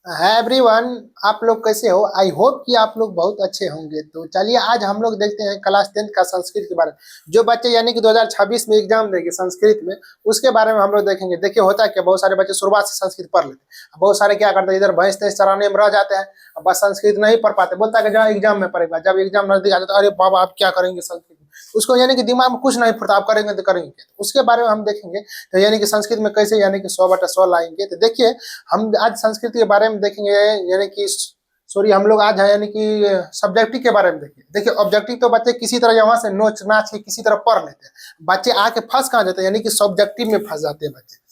है एवरीवन। आप लोग कैसे हो? आई होप कि आप लोग बहुत अच्छे होंगे। तो चलिए आज हम लोग देखते हैं क्लास 10 का संस्कृत के बारे में। जो बच्चे यानी कि 2026 में एग्जाम देंगे संस्कृत में, उसके बारे में हम लोग देखेंगे। देखिए होता है क्या, बहुत सारे बच्चे शुरुआत से संस्कृत पढ़ लेते हैं, बहुत सारे क्या करते हैं इधर भैंस तैंस चराने में रह जाते हैं, बस संस्कृत नहीं पढ़ पाते। बोलता है कि जहाँ एग्जाम में पढ़ेगा, जब एग्जाम नजदीक आ जाता है, अरे बाबा आप क्या करेंगे संस्कृत में, उसको यानी कि दिमाग में कुछ नहीं फुटता, आप करेंगे तो करेंगे क्या? तो उसके बारे में हम देखेंगे। तो यानी कि संस्कृत में कैसे यानी कि 100/100 लाएंगे। तो देखिए हम आज संस्कृत के बारे में देखेंगे, यानी कि सॉरी हम लोग आज है यानी कि सब्जेक्टिव के बारे में देखेंगे। देखिए ऑब्जेक्टिव तो बच्चे किसी तरह यहाँ से नोच नाच के किसी तरह पढ़ लेते हैं, बच्चे आके फंस कहाँ जाते हैं, यानी कि सब्जेक्टिव में फंस जाते हैं बच्चे।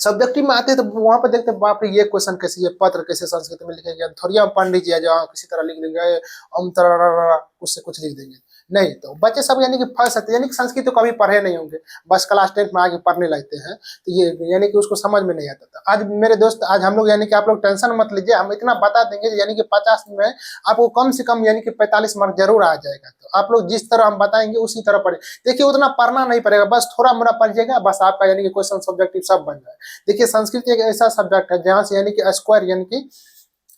सब्जेक्टिव में आते हैं तो वहां पर देखते हैं बाप रे ये क्वेश्चन कैसे, ये पत्र कैसे संस्कृत में लिखेंगे, थोड़ी हम पंडित जी है जो किसी तरह लिख देंगे, हम तरह कुछ से कुछ लिख देंगे। नहीं, तो बच्चे सब यानी कि फंस सकते हैं, यानी कि संस्कृत तो कभी पढ़े नहीं होंगे, बस क्लास 10 में आके पढ़ने लगते हैं, तो ये यानी कि उसको समझ में नहीं आता। तो आज मेरे दोस्त, आज हम लोग यानी कि आप लोग टेंशन मत लीजिए, हम इतना बता देंगे यानी कि 50 में आपको कम से कम यानी कि 45 मार्क जरूर आ जाएगा। तो आप लोग जिस तरह हम बताएंगे उसी तरह पढ़े। देखिए उतना पढ़ना नहीं पड़ेगा, बस थोड़ा मोड़ा पढ़िएगा, बस आपका यानी कि क्वेश्चन सब्जेक्टिव सब बन जाए। देखिए संस्कृत एक ऐसा सब्जेक्ट है जहाँ से यानी कि स्क्वायर यानी कि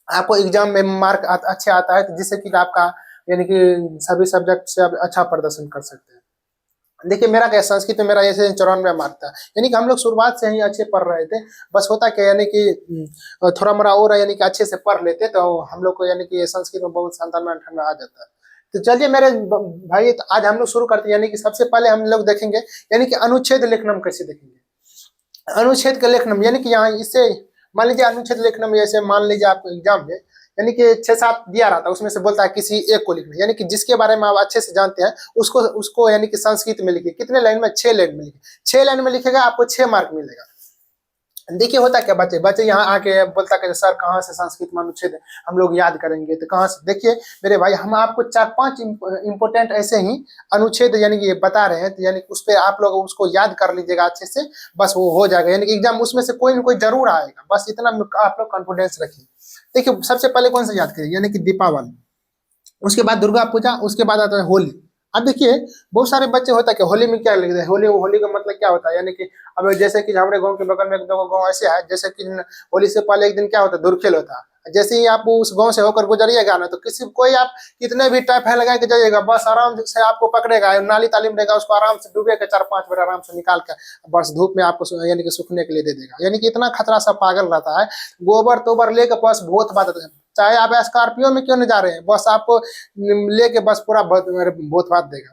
आपको एग्जाम में मार्क अच्छे आता है, तो जिससे कि आपका यानी कि सभी सब्जेक्ट से आप अच्छा प्रदर्शन कर सकते हैं। देखिए मेरा क्या, संस्कृत में मेरा ऐसे 94 मार्क था, यानी कि हम लोग शुरुआत से ही अच्छे पढ़ रहे थे। बस होता क्या यानी कि थोड़ा मोड़ा और यानी कि अच्छे से पढ़ लेते तो हम लोग को यानी कि संस्कृत में बहुत 97-98 आ जाता है। तो चलिए मेरे भाई, तो आज हम लोग शुरू करते हैं। यानी कि सबसे पहले हम लोग देखेंगे यानी कि अनुच्छेद लेखनम कैसे देखेंगे। अनुच्छेद का लेखनम यानी कि यहाँ इससे मान लीजिए अनुच्छेद लेखनम, जैसे मान लीजिए आपको एग्जाम में यानी कि 6-7 दिया रहता है, उसमें से बोलता है किसी एक को लिखना, यानी कि जिसके बारे में आप अच्छे से जानते हैं उसको उसको यानी कि संस्कृत में लिखिए। कितने लाइन में? 6 लाइन में लिखिए। 6 लाइन में लिखेगा आपको 6 मार्क मिलेगा। देखिए होता क्या, बच्चे बच्चे यहाँ आके बोलता कि सर कहाँ से संस्कृत में अनुच्छेद हम लोग याद करेंगे, तो कहाँ से? देखिए मेरे भाई, हम आपको 4-5 इंपोर्टेंट ऐसे ही अनुच्छेद यानी कि ये बता रहे हैं, तो यानी कि उस पर आप लोग उसको याद कर लीजिएगा अच्छे से, बस वो हो जाएगा। यानी कि एग्जाम उसमें से कोई ना कोई जरूर आएगा, बस इतना आप लोग कॉन्फिडेंस रखिए। देखिए सबसे पहले कौन सा याद करिए, यानी कि दीपावली, उसके बाद दुर्गा पूजा, उसके बाद आता है होली। अब देखिए बहुत सारे बच्चे होता है कि होली में क्या लिखते हैं, होली होली का मतलब क्या होता है, यानी कि अब जैसे कि हमारे गांव के बगल में एक दो गांव ऐसे है, जैसे कि होली से पहले एक दिन क्या होता है, धुरखेल होता है। जैसे ही आप उस गांव से होकर गुजरिएगा ना, तो किसी कोई आप कितने भी टाइप है लगा के जाइएगा, बस आराम से आपको पकड़ेगा, नाली तालीम रहेगा, उसको आराम से डूबे के 4-5 बार आराम से निकाल कर बस धूप में आपको यानी कि सूखने के लिए दे देगा। यानी कि इतना खतरा सा पागल रहता है, गोबर तोबर लेकर बस बहुत बात, चाहे आप स्कॉर्पियो में क्यों नहीं जा रहे हैं, बस आपको लेके बस पूरा बहुत बात देगा।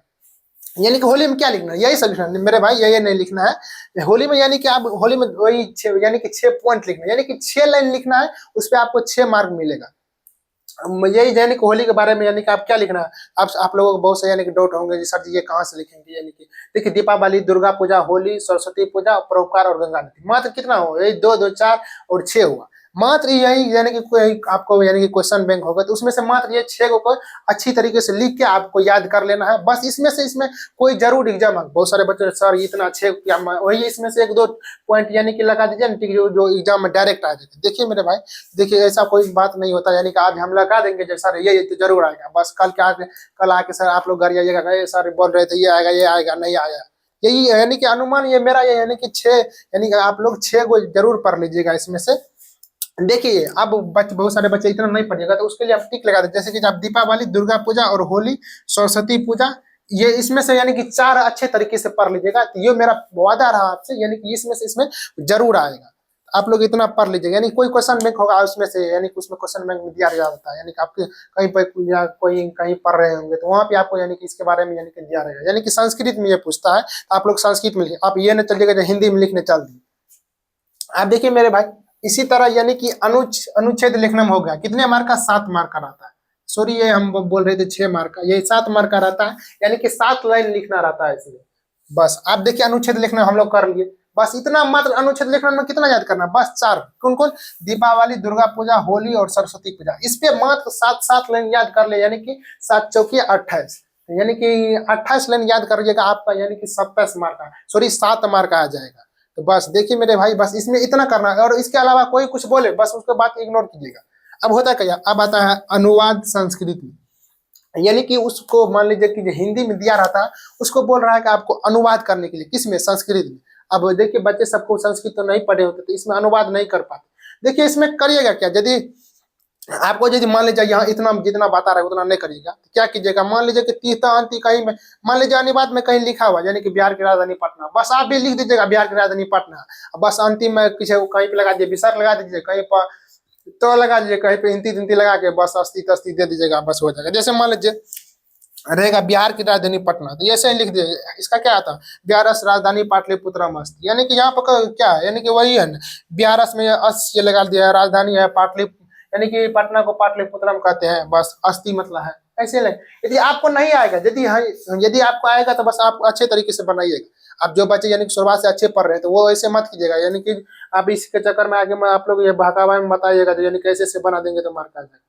यानी कि होली में क्या लिखना है, यही सब लिखना है मेरे भाई, यही नहीं लिखना है होली में। यानी कि आप होली में वही यानी कि 6 पॉइंट लिखना है, यानी कि 6 लाइन लिखना है, उस पर आपको 6 मार्क मिलेगा। यही यानी कि होली के बारे में यानी कि आप क्या लिखना है। आप लोगों को बहुत से यानी कि डाउट होंगे जी सर जी ये कहाँ से लिखेंगे। यानी कि देखिए दीपावली, दुर्गा पूजा, होली, सरस्वती पूजा, परोपकार और गंगा नदी, मात्र कितना हो, यही 2 2 4 और 6 हुआ, मात्र यही यानी कि कोई आपको यानी कि क्वेश्चन बैंक होगा, तो उसमें से मात्र ये 6 को अच्छी तरीके से लिख के आपको याद कर लेना है। बस इसमें से इसमें कोई जरूर एग्जाम है, बहुत सारे बच्चे सर इतना 6 वही इसमें से 1-2 पॉइंट यानी कि लगा दीजिए ना, जो एग्जाम में डायरेक्ट आ जाते। देखिए मेरे भाई, देखिए ऐसा कोई बात नहीं होता, यानी कि आज हम लगा देंगे जैसा ये तो जरूर आएगा, बस कल आके सर आप लोग घर जाइएगा, सर बोल रहे थे ये आएगा नहीं आया। यही यानी कि अनुमान ये मेरा, ये यानी कि 6, यानी कि आप लोग 6 को जरूर पढ़ लीजिएगा इसमें से। देखिए अब बहुत सारे बच्चे इतना नहीं पढ़िएगा, तो उसके लिए आप टिक लगा दे, जैसे कि आप दीपावली, दुर्गा पूजा और होली, सरस्वती पूजा, ये इसमें से यानी कि 4 अच्छे तरीके से पढ़ लीजिएगा। तो ये मेरा वादा रहा आपसे, यानी कि इसमें से इसमें जरूर आएगा। आप लोग इतना पढ़ लीजिएगा, यानी कोई क्वेश्चन बैंक होगा उसमें से, यानी कि उसमें क्वेश्चन बैंक में दिया जाता है, यानी कि आपके कहीं पर या कोई कहीं पढ़ रहे होंगे तो वहां पे आपको यानी कि इसके बारे में यानी कि दिया रहेगा। यानी कि संस्कृत में ये पूछता है, तो आप लोग संस्कृत में लिखिए, आप ये न चलिएगा जो हिंदी में लिखने चल दिए। आप देखिए मेरे भाई, इसी तरह यानी कि अनुच्छेद लिखना हो गया, कितने मार्क का? 7 मार्क का रहता है। सॉरी ये हम बोल रहे थे 6 मार्क का, ये 7 मार्क का रहता है, यानी कि 7 लाइन लिखना रहता है इसमें। बस आप देखिए अनुच्छेद लिखना हम लोग कर लिए, बस इतना मात्र अनुच्छेद लिखना में कितना याद करना, बस 4, कौन कौन? दीपावली, दुर्गा पूजा, होली और सरस्वती पूजा, इस पे मात्र 7 लाइन याद कर ले, यानी कि 7 चौकी 28, यानी कि 28 लाइन याद कर लीजिएगा, आपका यानी कि 27 मार्क का, सॉरी 7 मार्क का आ जाएगा। तो बस देखिए मेरे भाई, बस इसमें इतना करना है, और इसके अलावा कोई कुछ बोले बस उसके बाद इग्नोर कीजिएगा। अब होता क्या, अब आता है अनुवाद संस्कृत में, यानी कि उसको मान लीजिए कि जो हिंदी में दिया रहता है उसको बोल रहा है कि आपको अनुवाद करने के लिए, किसमें? संस्कृत में। अब देखिए बच्चे सबको संस्कृत तो नहीं पढ़े होते, तो इसमें अनुवाद नहीं कर पाते। देखिए इसमें करिएगा क्या, यदि आपको यदि मान लीजिए यहाँ इतना जितना बता रहा है उतना नहीं करिएगा तो क्या कीजिएगा, मान लीजिए कि तीता अंति कहीं में मान लीजिए अनुवाद में कहीं लिखा हुआ यानी कि बिहार की राजधानी पटना, बस आप भी लिख दीजिएगा बिहार की राजधानी पटना, बस अंतिम में किसी कहीं पे लगा दीजिए विसर्ग लगा दीजिए, कहीं पर तो लगा दीजिए, कहीं पे इंती तिंती लगा के बस अस्ति तस्ती दे दीजिएगा, बस हो जाएगा। जैसे मान लीजिए रहेगा बिहार की राजधानी पटना, तो ऐसे ही लिख दिए, इसका क्या आता है बिहारस राजधानी पाटलिपुत्रम अस्ति, यानी कि यहाँ पर क्या है यानी कि वही है बिहारस में अस ये लगा दिया है, राजधानी है पाटलि यानी कि पटना को पाटलिपुत्रम कहते हैं, बस अस्थि मतलब है ऐसे लगे। यदि आपको नहीं आएगा, यदि आपको आएगा तो बस आप अच्छे तरीके से बनाइएगा। आप जो बच्चे यानी कि शुरुआत से अच्छे पढ़ रहे हैं तो वो ऐसे मत कीजिएगा, यानी कि आप इसके चक्कर में आगे आप लोग ये बहकावा में बताइएगा तो यानी कैसे से बना देंगे तो मार्क आ जाएगा।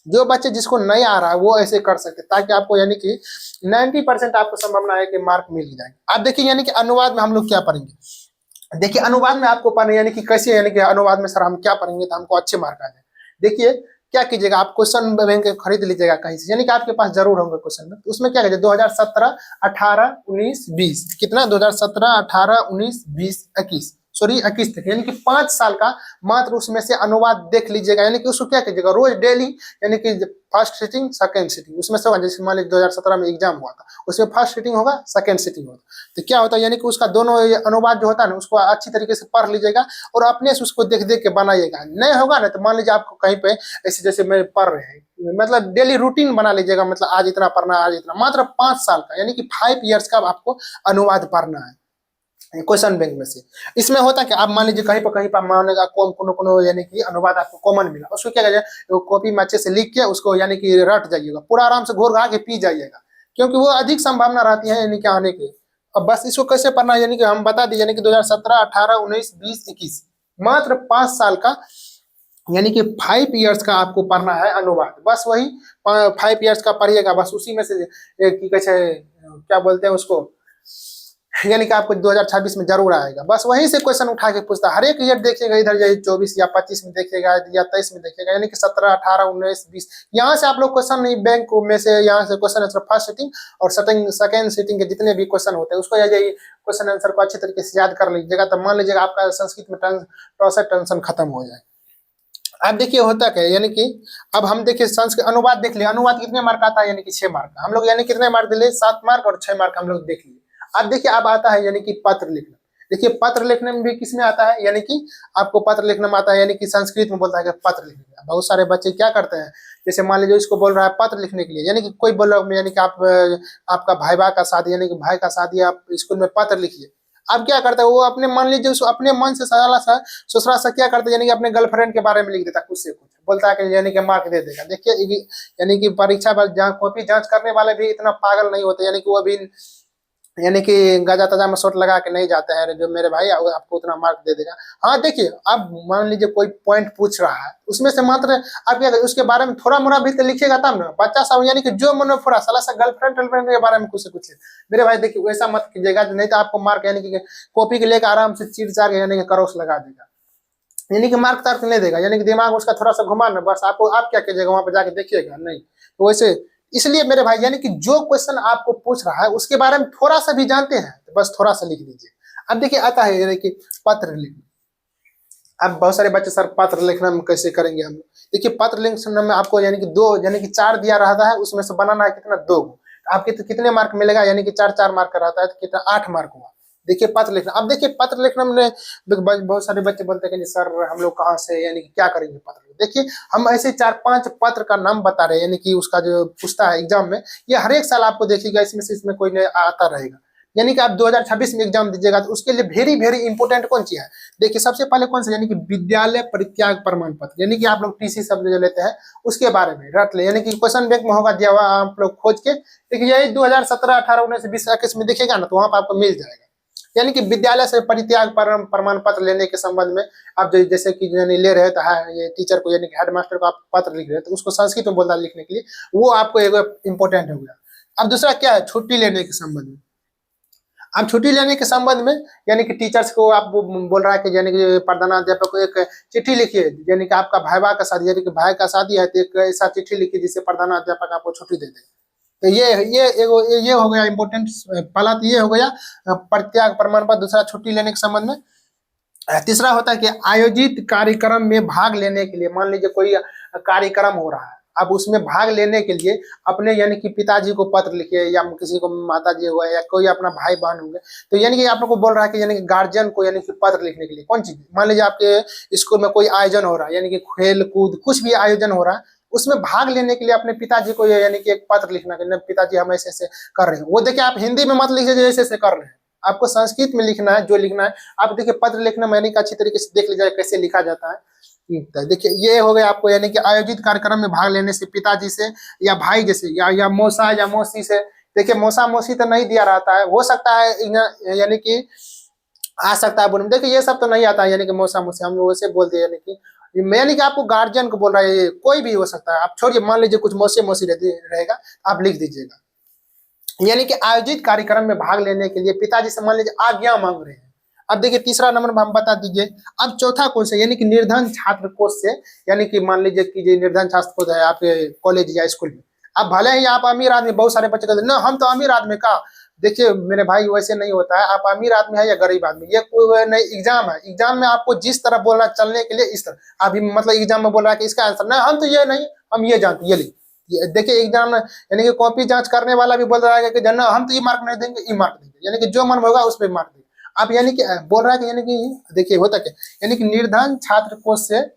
जो बच्चे जिसको नहीं आ रहा है वो ऐसे कर सकते ताकि आपको यानी कि 90% आपको संभावना है कि मार्क मिल ही जाएंगे। आप देखिए यानी कि अनुवाद में हम लोग क्या पढ़ेंगे, देखिए अनुवाद में आपको पढ़ना यानी कि कैसे यानी कि अनुवाद में सर हम क्या पढ़ेंगे तो हमको अच्छे मार्क आ जाए। देखिए क्या कीजिएगा, आप क्वेश्चन बैंक खरीद लीजिएगा कहीं से, यानी कि आपके पास जरूर होंगे क्वेश्चन में, तो उसमें क्या कीजिए 2017, 18, 19, 20 कितना 2017, 18, 19, 20, 21 सॉरी 21 तक यानी कि 5 साल का मात्र उसमें से अनुवाद देख लीजिएगा। यानी कि उसको क्या कीजिएगा रोज डेली यानी कि फर्स्ट सिटिंग सेकंड सिटिंग उसमें से जैसे मान लीजिए 2017 में एग्जाम हुआ था उसमें फर्स्ट सिटिंग होगा सेकंड सिटिंग होगा, तो क्या होता है यानी कि उसका दोनों अनुवाद जो होता है ना उसको अच्छी तरीके से पढ़ लीजिएगा और अपने से उसको देख देख के बनाइएगा। नहीं होगा ना तो मान लीजिए आपको कहीं पे ऐसे जैसे मैं पढ़ रहे हैं मतलब डेली रूटीन बना लीजिएगा, मतलब आज इतना पढ़ना आज इतना, मात्र 5 साल का यानी कि 5 ईयर्स का आपको अनुवाद पढ़ना है क्वेश्चन बैंक में से। इसमें होता क्या आप मान लीजिए कहीं पर मानेगा कोनो यानी कि अनुवाद आपको कॉमन मिला, उसको क्या करिए कॉपी में अच्छे से लिख के उसको यानी कि रट जाइएगा, पूरा आराम से घोर घा के पी जाइएगा क्योंकि वो अधिक संभावना रहती है यानी कि आने की। अब बस इसको कैसे पढ़ना है यानी कि हम बता दिए यानी कि 2017, 18, 19, 20, 21 मात्र 5 साल का यानी कि 5 ईयर्स का आपको पढ़ना है अनुवाद, बस वही 5 ईयर्स का पढ़िएगा, बस उसी में से कैसे क्या बोलते हैं उसको यानी कि आपको 2026 में जरूर आएगा, बस वहीं से क्वेश्चन उठा के पूछता है। हर एक ईयर देखिएगा, इधर जाइए 24 या 25 में देखिएगा या 23 में देखिएगा, यानी कि 17, 18, 19, 20 यहाँ से आप लोग क्वेश्चन नहीं बैंक में से यहाँ से क्वेश्चन आंसर फर्स्ट सिटिंग और सेकंड सिटिंग के जितने भी क्वेश्चन होते हैं उसको जाइए क्वेश्चन आंसर को अच्छे तरीके से याद कर लीजिएगा, तो मान लीजिएगा आपका संस्कृत में टेंशन खत्म हो जाए। अब देखिए होता क्या यानी कि अब हम देखिए संस्कृत अनुवाद देख लिया, अनुवाद कितने मार्क आता है यानी कि 6 मार्क, हम लोग यानी कितने मार्क दिले 7 मार्क और 6 मार्क हम लोग देख लिए। अब देखिए अब आता है यानी कि पत्र लिखना, देखिए पत्र लिखने में भी किसमें आता है यानी कि आपको पत्र लिखने में आता है, यानी कि संस्कृत में बोलता है कि पत्र लिखने। बहुत सारे बच्चे क्या करते हैं जैसे मान लीजिए इसको बोल रहा है पत्र लिखने के लिए, यानी कि कोई बोल रहा है यानी कि आपका भाई का शादी यानी कि भाई का शादी आप स्कूल में पत्र लिखिए। अब क्या करता है वो अपने मान लीजिए उसको अपने मन से साला सा ससुरा सा क्या करता है यानी कि अपने गर्लफ्रेंड के बारे में लिख देता है कुछ से कुछ, बोलता है कि यानी कि मार्क दे देगा। देखिए यानी कि परीक्षा कॉपी जांच करने वाले भी इतना पागल नहीं होते, यानी कि वो भी यानी कि गजा तजा में शॉट लगा के नहीं जाते हैं जो मेरे भाई आपको उतना मार्क दे देगा। हाँ देखिए अब मान लीजिए कोई पॉइंट पूछ रहा है उसमें से मात्र आप क्या उसके बारे में थोड़ा मोड़ा भी तो लिखिएगा तब ना, बच्चा सब यानी कि जो मन थोड़ा साला सा गर्लफ्रेंड के बारे में कुछ से कुछ मेरे भाई देखिए वैसा मत कीजिएगा, नहीं तो आपको मार्क यानी कि कॉपी के लेकर आराम से चीर चार यानी कि करोस लगा देगा, यानी कि मार्क तार्क नहीं देगा, यानी कि दिमाग उसका थोड़ा सा घुमा ना, बस आपको आप क्या कीजिएगा वहां पर जाके देखिएगा नहीं तो वैसे। इसलिए मेरे भाई यानी कि जो क्वेश्चन आपको पूछ रहा है उसके बारे में थोड़ा सा भी जानते हैं तो बस थोड़ा सा लिख लीजिए। अब देखिए आता है यानी कि पत्र लिखना। अब बहुत सारे बच्चे सर पत्र लिखना में कैसे करेंगे हम, देखिए पत्र लिखने में आपको यानी कि 2 यानी कि 4 दिया रहता है उसमें से बनाना है कितना 2, आपके तो कितने मार्क मिलेगा यानी कि 4 मार्क का रहता है तो कितना 8 मार्क हुआ। देखिए पत्र लिखना, अब देखिए पत्र लिखना में बहुत सारे बच्चे बोलते हैं कि सर हम लोग कहाँ से यानी कि क्या करेंगे पत्र, देखिए हम ऐसे 4-5 पत्र का नाम बता रहे हैं यानी कि उसका जो पूछता है एग्जाम में, ये हर एक साल आपको देखिएगा इसमें से इसमें कोई नहीं आता रहेगा, यानी कि आप 2026 में एग्जाम दीजिएगा तो उसके लिए वेरी इंपोर्टेंट कौन सी है। देखिए सबसे पहले कौन सा यानी कि विद्यालय परित्याग प्रमाण पत्र, यानी कि आप लोग टीसी शब्द जो लेते हैं उसके बारे में रट ले, यानी कि क्वेश्चन बैंक में होगा दिया हुआ आप लोग खोज के देखिए यही 2017, 18, 19, 20, 21 में देखिएगा ना तो वहां पर आपको मिल जाएगा। यानी कि विद्यालय से परित्याग प्रमाण पत्र लेने के संबंध में आप जैसे कि यानी ले रहे तो ये टीचर को यानी कि हेडमास्टर को आप पत्र लिख रहे हैं तो उसको संस्कृत में बोलता लिखने के लिए, वो आपको एक इंपॉर्टेंट हो गया। अब दूसरा क्या है छुट्टी लेने के संबंध में, अब छुट्टी लेने के संबंध में यानी कि टीचर्स को आप बोल रहा है कि यानी कि प्रधानाध्यापक को एक चिट्ठी लिखिए, यानी कि आपका भाईवा का शादी यानी कि भाई का शादी है तो एक ऐसा चिट्ठी लिखिए जिससे प्रधानाध्यापक आपको छुट्टी दे दे। तो ये हो गया इंपॉर्टेंट, पहला तो ये हो गया परित्याग प्रमाण पत्र, दूसरा छुट्टी लेने के संबंध में। तीसरा होता है कि आयोजित कार्यक्रम में भाग लेने के लिए, मान लीजिए कोई कार्यक्रम हो रहा है, अब उसमें भाग लेने के लिए अपने यानी कि पिताजी को पत्र लिखे, या किसी को माता जी हुआ, या कोई अपना भाई बहन होंगे, तो यानी कि आप लोग को बोल रहा है कि यानी कि गार्जियन को यानी कि पत्र लिखने के लिए कौन चीज, मान लीजिए आपके स्कूल में कोई आयोजन हो रहा है, यानी कि खेल कूद कुछ भी आयोजन हो रहा है, उसमें भाग लेने के लिए अपने पिताजी को यानी कि एक पत्र लिखना कि पिताजी हम ऐसे ऐसे कर रहे हैं। वो देखिए आप हिंदी में मत लीजिए जैसे ऐसे कर रहे हैं, आपको संस्कृत में लिखना है, जो लिखना है। आप देखिए पत्र लिखना मैंने अच्छी तरीके से देख लीजिए कैसे लिखा जाता है। देखिए ये हो गया आपको यानी कि आयोजित कार्यक्रम में भाग लेने से पिताजी से या भाई जैसे या मौसा या मौसी से। देखिए मौसा मौसी तो नहीं दिया रहता है, हो सकता है यानी कि आ सकता है बोलने, देखिए ये सब तो नहीं आता है, यानी कि मौसा मौसी हम लोग वैसे बोलते हैं, यानी कि आपको गार्जियन को बोल रहा है, कोई भी हो सकता है। आप छोड़िए, मान लीजिए कुछ मौसी मौसी रहेगा, आप लिख दीजिएगा। यानी कि आयोजित कार्यक्रम में भाग लेने के लिए पिताजी से मान लीजिए आज्ञा मांग रहे हैं। अब देखिए तीसरा नंबर हम बता दीजिए। अब चौथा कौन सा, यानी कि निर्धन छात्र कोष से, यानी कि मान लीजिए कि जो निर्धन छात्र कोष है आपके कॉलेज या स्कूल में, अब भले ही आप अमीर आदमी, बहुत सारे बच्चे कहते हैं ना हम तो अमीर आदमी का, देखिए मेरे भाई वैसे नहीं होता है, आप अमीर आदमी है या गरीब आदमी, ये कोई नहीं एग्जाम है। एग्जाम में आपको जिस तरह बोलना चलने के लिए इस तरह, अभी मतलब एग्जाम में बोल रहा है कि इसका आंसर नहीं, हम तो ये नहीं, हम ये जानते, ये लिख। देखिए एग्जाम यानी कि कॉपी जांच करने वाला भी बोल रहा है कि जना हम तो ये मार्क नहीं देंगे, ये मार्क देंगे, यानी कि जो मन होगा उस पर मार्क देंगे। अब यानी कि बोल रहा है कि यानी कि देखिए होता क्या, यानी कि निर्धन छात्र कोष से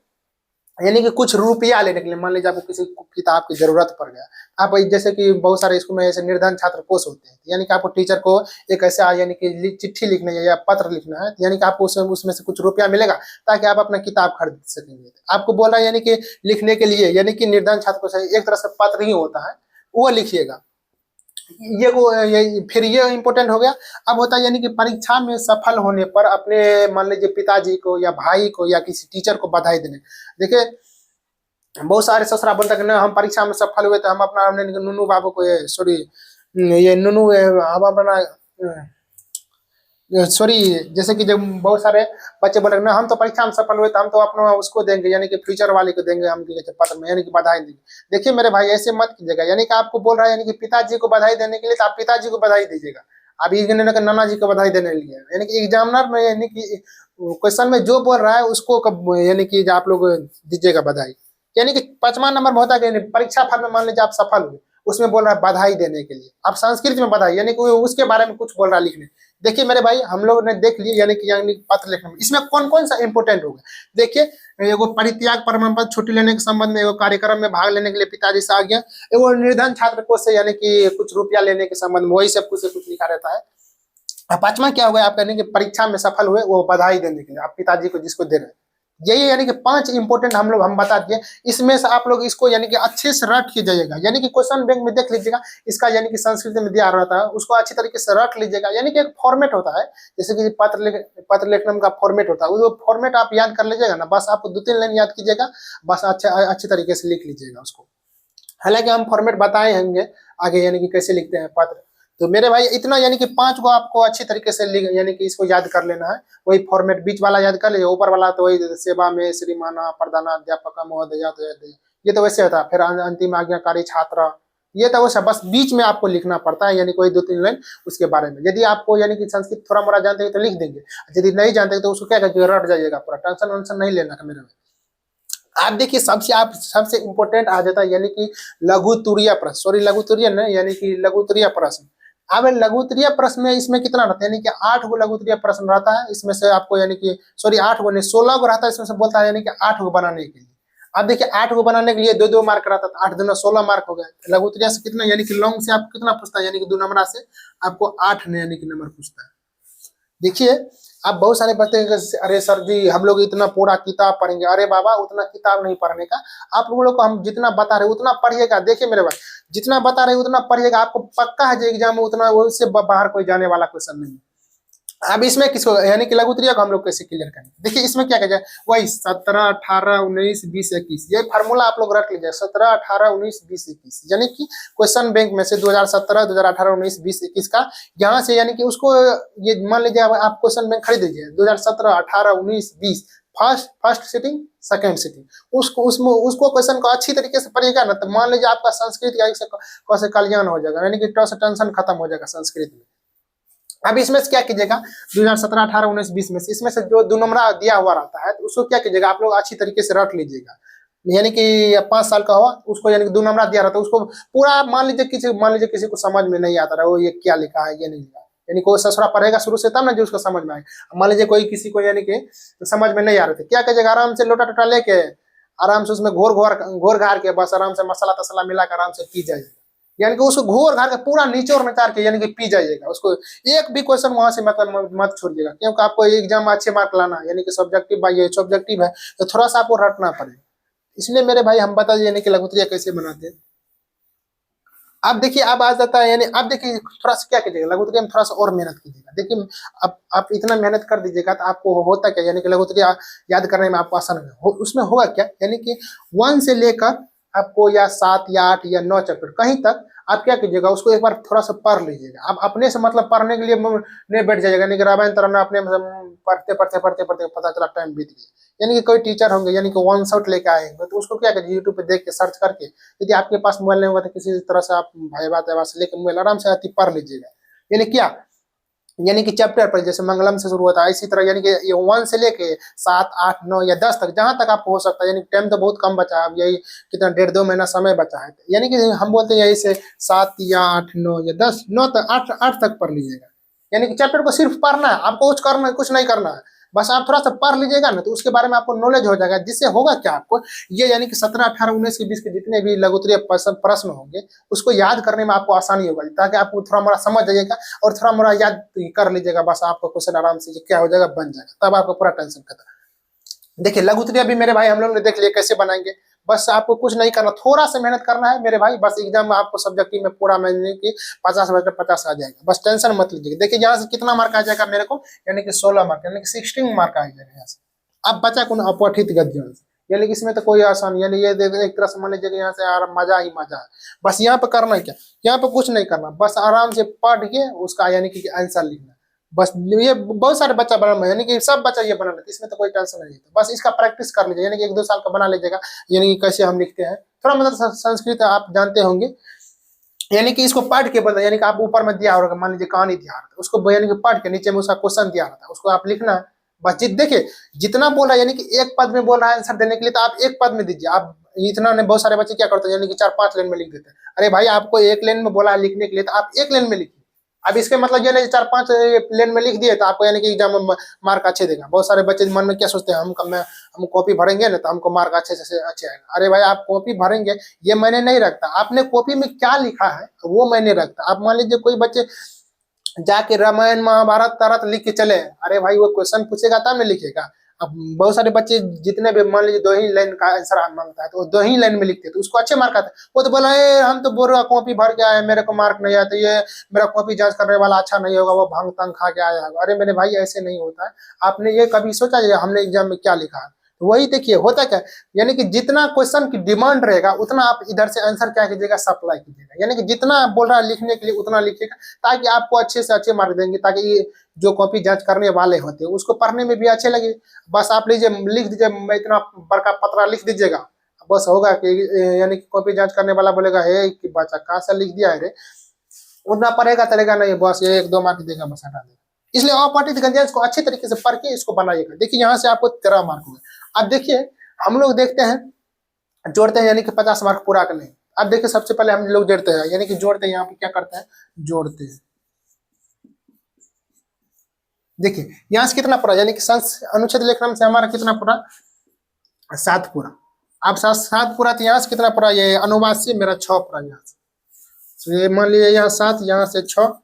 यानी कि कुछ रुपया लेने के लिए, मान लीजिए आपको किसी किताब की जरूरत पड़ गया, आप जैसे कि बहुत सारे स्कूल में ऐसे निर्धन छात्र कोष होते हैं, यानी कि आपको टीचर को एक ऐसा यानी कि चिट्ठी लिखना है या पत्र लिखना है, यानी कि आपको उसमें से कुछ रुपया मिलेगा ताकि आप अपना किताब खरीद सकेंगे। आपको बोल रहा है यानी कि लिखने के लिए, यानी कि निर्धन छात्र कोष एक तरह से पत्र ही होता है, वो लिखिएगा। ये फिर ये इम्पोर्टेंट हो गया। अब होता है यानी कि परीक्षा में सफल होने पर अपने मान लीजिए पिताजी को या भाई को या किसी टीचर को बधाई देने। देखिए बहुत सारे ससुरा बोलता है कि हम परीक्षा में सफल हुए तो हम अपना नूनू बाबू को, सॉरी ये नूनू हम अपना सॉरी, जैसे कि जब बहुत सारे बच्चे बोले ना हम तो परीक्षा में सफल हुए तो हम तो अपना उसको देंगे, यानी कि फ्यूचर वाले को देंगे हम पत्र में, यानी कि बधाई देंगे। देखिए मेरे भाई ऐसे मत कीजिएगा, यानी कि आपको बोल रहा है यानी कि पिताजी को बधाई देने के लिए तो आप पिताजी को बधाई दीजिएगा। अभी नाना जी को बधाई देने के लिए, यानी कि एग्जामिनर में यानी कि क्वेश्चन में जो बोल रहा है उसको यानी कि आप लोग दीजिएगा बधाई। यानी कि 5वां नंबर में होता है कि परीक्षा फल में मान लीजिए आप सफल हुए, उसमें बोल रहा है बधाई देने के लिए, आप संस्कृत में बधाई, यानी कि उसके बारे में कुछ बोल रहा है लिखने। देखिए मेरे भाई हम लोग ने देख लिया यानी कि पत्र लिखने में इसमें कौन कौन सा इंपोर्टेंट होगा। देखिए एगो परित्याग प्रमाण पत्र, छुट्टी लेने के संबंध में, एगो कार्यक्रम में भाग लेने के लिए पिताजी से आ गया, एगो निर्धन छात्र को से यानी कि कुछ रुपया लेने के संबंध में, वही सब कुछ से कुछ लिखा रहता है। 5वां क्या होगा, आप कहने की परीक्षा में सफल हुए, वो बधाई देने के लिए आप पिताजी को जिसको दे रहे हैं। यही यानी कि 5 इंपोर्टेंट हम बता दिए। इसमें से आप लोग इसको यानी कि अच्छे से रट के जाइएगा, यानी कि क्वेश्चन बैंक में देख लीजिएगा, इसका यानी कि संस्कृत में दिया रहता है, उसको अच्छी तरीके से रट लीजिएगा। यानी कि एक फॉर्मेट होता है, जैसे कि पत्र लिखने का फॉर्मेट होता है, वो फॉर्मेट आप याद कर लीजिएगा ना, बस आपको 2-3 लाइन याद कीजिएगा, बस अच्छे तरीके से लिख लीजिएगा उसको। हालांकि हम फॉर्मेट बताए होंगे आगे, यानी कि कैसे लिखते हैं पत्र। तो मेरे भाई इतना यानी कि 5 को आपको अच्छी तरीके से यानी कि इसको याद कर लेना है। वही फॉर्मेट बीच वाला याद कर लीजिए, ऊपर वाला तो वही सेवा में श्रीमाना प्रधानाध्यापक महोदया, ये तो वैसे होता है। फिर अंतिम आज्ञाकारी छात्र, ये तो वैसे बस बीच में आपको लिखना पड़ता है, यानी कोई 2-3 लाइन उसके बारे में। यदि आपको यानी कि संस्कृत थोड़ा मोड़ा जानते हैं तो लिख देंगे, यदि नहीं जानते तो उसको क्या करके रट जाइएगा, पूरा टेंशन वेंशन नहीं लेना मेरे में। आप देखिए सबसे इंपॉर्टेंट आ जाता है यानी कि लघु तुरीय प्रश्न, सॉरी लघु तुरीय नहीं, यानी कि लघु तुरीय प्रश्न। अब लघु तुरीय प्रश्न में इसमें कितना रहता है, यानी कि 8 गो लघु तुरीय प्रश्न रहता है, इसमें से आपको यानी कि सॉरी 8 गो नहीं 16 गो रहता है, इसमें से बोलता है यानी कि 8 गो बनाने के लिए। अब देखिए 8 गो बनाने के लिए 2-2 मार्क रहता है, 8 दूना 16 मार्क हो गए। लघु तुरीय से कितना, यानी कि लॉन्ग से आप कितना पूछता है, यानी कि 2 नंबर से आपको 8 यानी कि नंबर पूछता है। देखिए आप बहुत सारे बच्चे, अरे सर जी हम लोग इतना पूरा किताब पढ़ेंगे, अरे बाबा उतना किताब नहीं पढ़ने का, आप लोगों को हम जितना बता रहे उतना पढ़िएगा। देखिए मेरे भाई जितना बता रहे उतना पढ़िएगा, आपको पक्का है जो एग्जाम में उतना, उससे बाहर कोई जाने वाला क्वेश्चन नहीं। अब इसमें किसको यानी कि लघु तुरीय को हम लोग कैसे क्लियर करेंगे, देखिए इसमें क्या किया, वही 17, 18, 19, 20, 21, ये फार्मूला आप लोग रख लीजिए, 17, 18, 19, 20, 21, यानी कि क्वेश्चन बैंक में से 2017, 2018, 19, 20, 21 का यहाँ से यानी कि उसको ये मान लीजिए आप क्वेश्चन बैंक खरीद लीजिए 2017, 18, 19, 20, फर्स्ट सिटिंग, सेकंड सिटिंग, उसको क्वेश्चन को अच्छी तरीके से पढ़िएगा ना, तो मान लीजिए आपका संस्कृत का से कल्याण हो जाएगा, यानी कि टेंशन खत्म हो जाएगा संस्कृत में। अब इसमें से क्या कीजिएगा, 2017, 18, 19, 20 में से इसमें से जो 2 नंबर दिया हुआ रहता है तो उसको क्या कीजिएगा, आप लोग अच्छी तरीके से रख लीजिएगा। यानी कि 5 साल का हुआ उसको, यानी कि 2 नंबर दिया रहता है उसको पूरा मान लीजिए किसी को समझ में नहीं आता रहा, वो ये क्या लिखा है ये नहीं लिखा, यानी कोई ससुरा पढ़ेगा शुरू से तब ना जो उसको समझ में आएगा। मान लीजिए कोई किसी को यानी कि समझ में नहीं आ रहे थे, क्या कीजिएगा, आराम से लोटा टोटा लेके आराम से उसमें घोर घार के बस आराम से मसाला तसाला मिला कर आराम से पी जाइएगा। यानी कि उसको घोर घार के पूरा निचोड़ नचार के यानी कि पी जाइएगा उसको। एक भी क्वेश्चन वहां से मतलब मत छोड़िएगा, क्योंकि आपको एग्जाम में अच्छे मार्क लाना है, यानी कि सब्जेक्टिव भाई ये सब्जेक्टिव है तो थोड़ा सा आपको रटना पड़ेगा। इसलिए मेरे भाई हम बता दें यानी कि लघुत्तरीय कैसे बनाते हैं। अब देखिए अब आ जाता है, यानी अब देखिए थोड़ा सा क्या कीजिएगा, लघुत्तरीय में थोड़ा सा और मेहनत कीजिएगा। देखिए अब आप इतना मेहनत कर दीजिएगा तो आपको होता क्या, यानी कि लघुत्तरीय याद करने में आपको आसान उसमें होगा क्या, यानी कि 1 से लेकर आपको या 7 या 8 या 9 चैप्टर कहीं तक आप क्या कीजिएगा, उसको एक बार थोड़ा सा पढ़ लीजिएगा। आप अपने से मतलब पढ़ने के लिए नहीं बैठ जाइएगा, यानी कि रामायण तरह अपने पढ़ते पढ़ते पढ़ते पढ़ते पता चला टाइम बीत गया। यानी कि कोई टीचर होंगे यानी कि 1 शॉट लेके आएंगे तो उसको क्या करिए, यूट्यूब पे देख के सर्च करके, यदि आपके पास मोबाइल नहीं होगा तो किसी तरह से आप भाई बात से लेकर मोबाइल आराम से पढ़ लीजिएगा। यानी क्या, यानी कि चैप्टर पर जैसे मंगलम से शुरू होता है इसी तरह, यानी कि ये 1 से लेके 7, 8, 9 या 10 तक जहां तक आपको हो सकता है। यानी टाइम तो बहुत कम बचा है, अब यही कितना 1.5-2 महीना समय बचा है, यानी कि हम बोलते हैं यही से 7 या 8, 9 या 10, 9 तक 8 तक पढ़ लीजिएगा। यानी कि चैप्टर को सिर्फ पढ़ना है, आपको कुछ नहीं करना है, बस आप थोड़ा सा पढ़ लीजिएगा ना तो उसके बारे में आपको नॉलेज हो जाएगा। जिससे होगा क्या, आपको ये यानी कि 17, 18, 19 के 20 के जितने भी लघुत्तरीय प्रश्न होंगे उसको याद करने में आपको आसानी होगा, ताकि आपको थोड़ा मोड़ा समझ जाइएगा और थोड़ा मोड़ा याद कर लीजिएगा, बस आपका क्वेश्चन आराम से क्या हो जाएगा, बन जाएगा, तब आपको पूरा टेंशन खत्म। देखिए लघुत्तरीय भी मेरे भाई हम लोग ने देख लिया कैसे बनाएंगे, बस आपको कुछ नहीं करना, थोड़ा सा मेहनत करना है मेरे भाई, बस एग्जाम में आपको सब्जेक्टिव में पूरा महीने की 50 में 50 आ जाएगा, बस टेंशन मत लीजिए। देखिए यहाँ से कितना मार्क आ जाएगा मेरे को, यानी कि 16 मार्क, यानी कि 16 मार्क आ जाएगा यहाँ से। अब बचा कौन, अपठित गद्य, यानी कि इसमें तो कोई आसान, यानी ये एक तरह से मान लीजिए यहाँ से मजा ही मजा है। बस यहाँ पे करना क्या, यहाँ पे कुछ नहीं करना, बस आराम से पढ़ के उसका यानी कि आंसर लिखना, बस ये बहुत सारे बच्चा बना, यानी कि सब बच्चा ये बना लेते, इसमें तो कोई टेंशन नहीं है। बस इसका प्रैक्टिस कर लीजिए, यानी कि 1-2 साल का बना लीजिएगा, यानी कि कैसे हम लिखते हैं, थोड़ा मतलब संस्कृत आप जानते होंगे, यानी कि इसको पढ़ के बता, यानी कि आप ऊपर में दिया होगा, मान लीजिए कहानी दिया रहता है उसको यानी कि पढ़ के नीचे में उसका क्वेश्चन दिया रहता है उसको आप लिखना है। बस देखिए जितना बोल रहा है, यानी कि एक पद में बोल रहा है आंसर देने के लिए तो आप एक पद में दीजिए। आप इतना नहीं, बहुत सारे बच्चे क्या करते हैं यानी कि 4-5 लाइन में लिख देते हैं। अरे भाई आपको एक लाइन में बोला है लिखने के लिए तो आप एक लाइन में लिखिए। अब इसके मतलब ये नहीं 4-5 लाइन में लिख दिए तो आपको यानी कि एग्जाम में मार्क अच्छे देगा। बहुत सारे बच्चे मन में क्या सोचते हैं, हम कॉपी भरेंगे ना तो हमको मार्क अच्छे से अच्छे आएगा। अरे भाई आप कॉपी भरेंगे ये मैंने नहीं रखता, आपने कॉपी में क्या लिखा है वो मैंने रखता। आप मान लीजिए कोई बच्चे जाके रामायण महाभारत तारत लिख के चले, अरे भाई वो क्वेश्चन पूछेगा तब नहीं लिखेगा। अब बहुत सारे बच्चे जितने भी मान लीजिए 2 ही लाइन का आंसर मांगता है तो वो 2 ही लाइन में लिखते हैं तो उसको अच्छे मार्क आते हैं। वो तो बोला हम तो बोल रहा कॉपी भर के आए मेरे को मार्क नहीं आया तो ये मेरा कॉपी जांच करने वाला अच्छा नहीं होगा, वो भांग तंग खा के आया होगा। अरे मेरे भाई ऐसे नहीं होता है, आपने ये कभी सोचा हमने एग्जाम में क्या लिखा है। तो वही देखिए होता क्या, यानी कि जितना क्वेश्चन की डिमांड रहेगा उतना आप इधर से आंसर क्या कीजिएगा, सप्लाई कीजिएगा। यानी कि जितना बोल रहा है लिखने के लिए उतना लिखिएगा ताकि आपको अच्छे से अच्छे मार्क देंगे, ताकि जो कॉपी जांच करने वाले होते हैं उसको पढ़ने में भी अच्छे लगे। बस आप लीजिए लिख दीजिए, इतना बड़का पतरा लिख दीजिएगा, बस होगा कि यानी कि कॉपी जांच करने वाला बोलेगा हे कि बच्चा कहाँ से लिख दिया है रे, उतना पढ़ेगा चलेगा नहीं, बस ये 1-2 मार्क देगा बस हटा देगा। इसलिए अपठित गद्यांश को अच्छी तरीके से पढ़ के इसको बनाइएगा। देखिए यहाँ से आपको 13 मार्क हुए। अब देखिए हम लोग देखते हैं जोड़ते हैं, यानी कि 50 मार्क पूरा करने। अब देखिए सबसे पहले हम लोग जोड़ते हैं, यानी कि जोड़ते हैं, यहाँ पे क्या करते हैं जोड़ते हैं। देखिए यहाँ से कितना पूरा, यानी कि अनुच्छेद लेखन से हमारा कितना पूरा, 7 पूरा। अब 7 पूरा तो यहाँ से कितना पूरा, ये अनुवाद से मेरा 6 पूरा यहाँ से। तो ये मान लीजिए यहाँ 7 यहाँ से 6।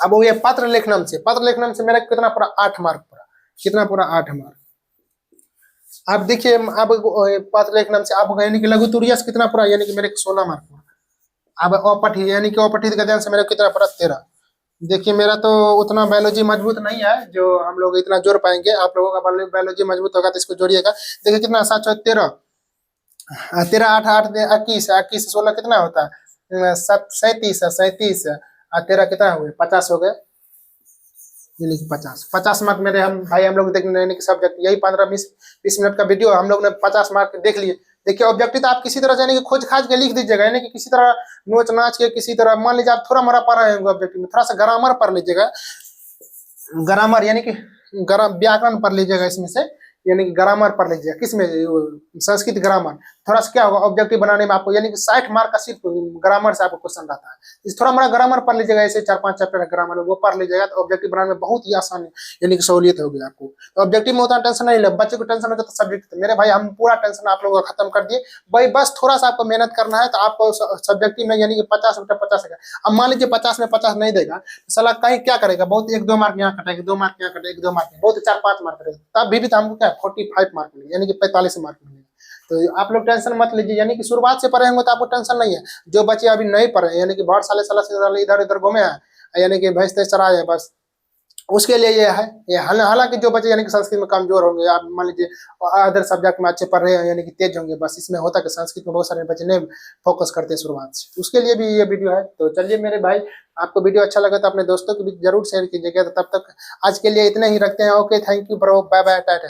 अब वो ये पत्र लेखनम से मेरा कितना पूरा, 8 मार्क पूरा, कितना पूरा 8 मार्क। अब देखिए अब पत्र लेखनम से अब यानी कि लघुत्तरीय से कितना पूरा, यानी कि मेरे 16 मार्क पूरा। अब अपठित यानी कि अपठित गद्यांश से मेरा कितना पूरा, 13। देखिए मेरा तो उतना बायोलॉजी मजबूत नहीं है जो हम लोग इतना जोड़ पाएंगे, आप लोगों का बायोलॉजी मजबूत होगा तो इसको जोड़िएगा। देखिए कितना 7 13 13 8 8 21 21 16 कितना होता है, 37 37 13 कितना हुए, 50 हो गए, यानी कि 50 मार्क मेरे हम भाई हम लोग देखने की सब्जेक्ट यही 15-20 मिनट का वीडियो हम लोग ने 50 मार्क देख लिए। देखिए ऑब्जेक्टिव तो आप किसी तरह यानी कि खोज खाज के लिख दीजिएगा, यानी कि किसी तरह नोच नाच के किसी तरह, मान लीजिए आप थोड़ा मोड़ा पढ़ रहे हैं ऑब्जेक्टिव में, थोड़ा सा ग्रामर पढ़ लीजिएगा, ग्रामर यानी कि व्याकरण पढ़ लीजिएगा इसमें से, यानी कि ग्रामर पढ़ लीजिएगा, किसमें संस्कृत ग्रामर। थोड़ा सा क्या होगा ऑब्जेक्टिव बनाने में आपको, यानी कि 60 मार्क का सिर्फ ग्रामर से आपको क्वेश्चन रहता है। इस थोड़ा मोड़ा ग्रामर पढ़ लीजिएगा, ऐसे 4-5 चैप्टर ग्रामर वो पढ़ लीजिएगा तो ऑब्जेक्टिव बनाने में बहुत ही आसान यानी कि सहूलियत होगी आपको। तो ऑब्जेक्टिव में उतना टेंशन नहीं ले, बच्चे को टेंशन होता तो सब्जेक्ट, मेरे भाई हम पूरा टेंशन आप लोगों का खत्म कर दिए भाई, बस थोड़ा सा आपको मेहनत करना है तो आपको सब्जेक्टिव में यानी कि 50 रुपये 50। अब मान लीजिए 50 में 50 नहीं देगा तो साला कहीं क्या करेगा, बहुत 1-2 मार्क यहाँ कटेगा, 2 मार्क यहाँ कटेगा, 1-2 मार्क बहुत 4-5 मार्क कटेगा, तब भी तो हमको क्या 45 मार्क मिलेगा, यानी कि 45 मार्क मिलेगा। तो आप लोग टेंशन मत लीजिए, यानी कि शुरुआत से पढ़े होंगे तो आपको टेंशन नहीं है। जो बच्चे अभी नहीं पढ़े यानी कि बहुत साले इधर उधर घूमे हैं, यानी कि भैंस तैस चराए हैं, बस उसके लिए ये है। ये हालांकि जो बच्चे यानी कि संस्कृत में कमजोर होंगे, आप मान लीजिए अदर सब्जेक्ट में अच्छे पढ़ रहे हैं यानी कि तेज होंगे, बस इसमें होता है कि संस्कृत में बहुत सारे बच्चे नहीं फोकस करते हैं शुरुआत से, उसके लिए भी ये वीडियो है। तो चलिए मेरे भाई, आपको वीडियो अच्छा लगा तो अपने दोस्तों को भी जरूर शेयर कीजिएगा। तो तब तक आज के लिए इतने ही रखते हैं। Okay, thank you bro, bye bye, Tata.